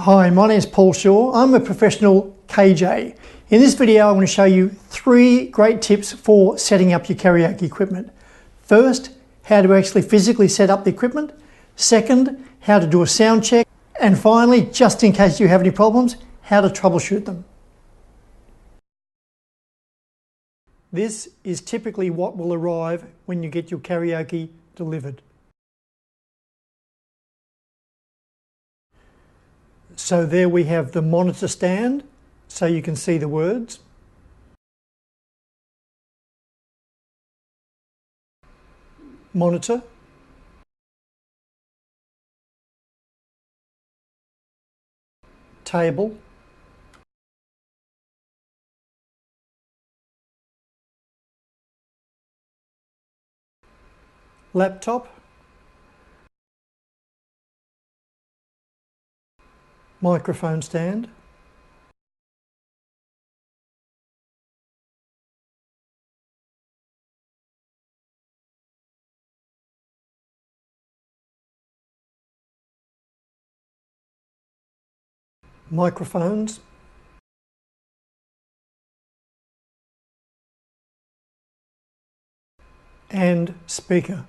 Hi, my name is Paul Shaw. I'm a professional KJ. In this video, I want to show you 3 great tips for setting up your karaoke equipment. First, how to actually physically set up the equipment. Second, how to do a sound check. And finally, just in case you have any problems, how to troubleshoot them. This is typically what will arrive when you get your karaoke delivered. So there we have the monitor stand, so you can see the words. Monitor. Table. Laptop. Microphone stand. Microphones. And speaker.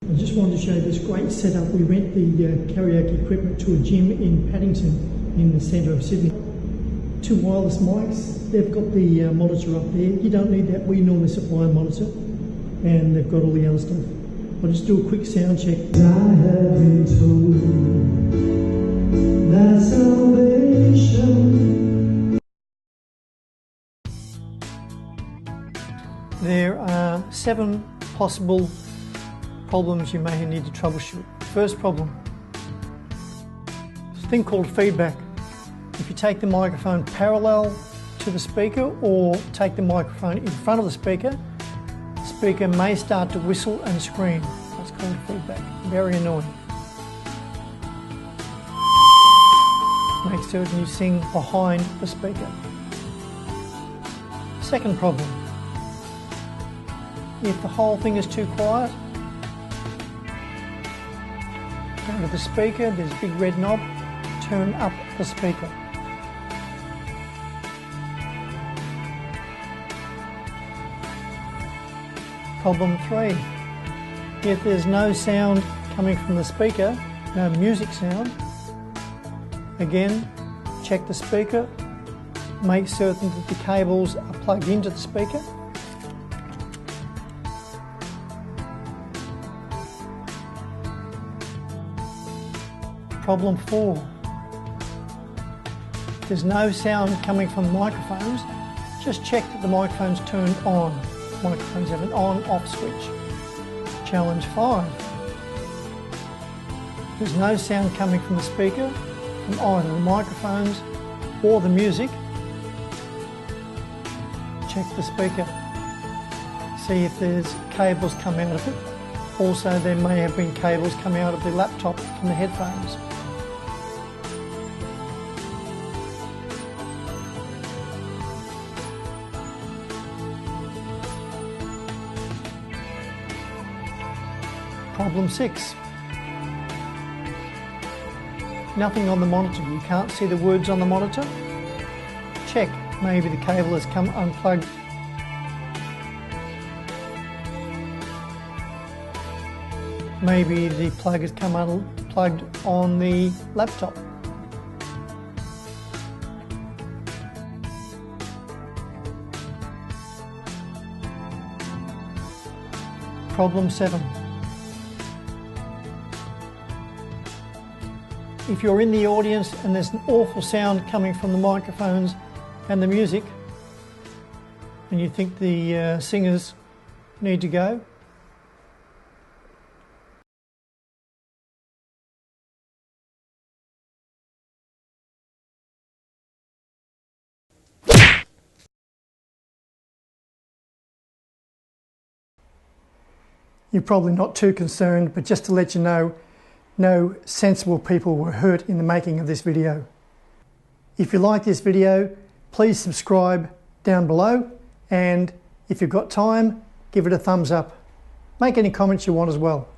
I just wanted to show you this great setup. We rent the karaoke equipment to a gym in Paddington in the centre of Sydney. 2 wireless mics, they've got the monitor up there. You don't need that, we normally supply a monitor, and they've got all the other stuff. I'll just do a quick sound check. I have been told that salvation. There are 7 possible problems you may need to troubleshoot. First problem, this thing called feedback. If you take the microphone parallel to the speaker or take the microphone in front of the speaker may start to whistle and scream. That's called feedback. Very annoying. Make certain you sing behind the speaker. Second problem, if the whole thing is too quiet, go to the speaker, there's a big red knob, turn up the speaker. Problem 3, if there's no sound coming from the speaker, no music sound, again, check the speaker, make certain that the cables are plugged into the speaker. Problem 4, if there's no sound coming from the microphones, just check that the microphone's turned on. Microphones have an on-off switch. Challenge 5. There's no sound coming from the speaker, from either the microphones or the music. Check the speaker. See if there's cables come out of it. Also, there may have been cables come out of the laptop from the headphones. Problem 6. Nothing on the monitor. You can't see the words on the monitor. Check. Maybe the cable has come unplugged. Maybe the plug has come unplugged on the laptop. Problem 7. If you're in the audience and there's an awful sound coming from the microphones and the music, and you think the singers need to go, you're probably not too concerned, but just to let you know, no sensible people were hurt in the making of this video. If you like this video, please subscribe down below, and if you've got time, give it a thumbs up. Make any comments you want as well.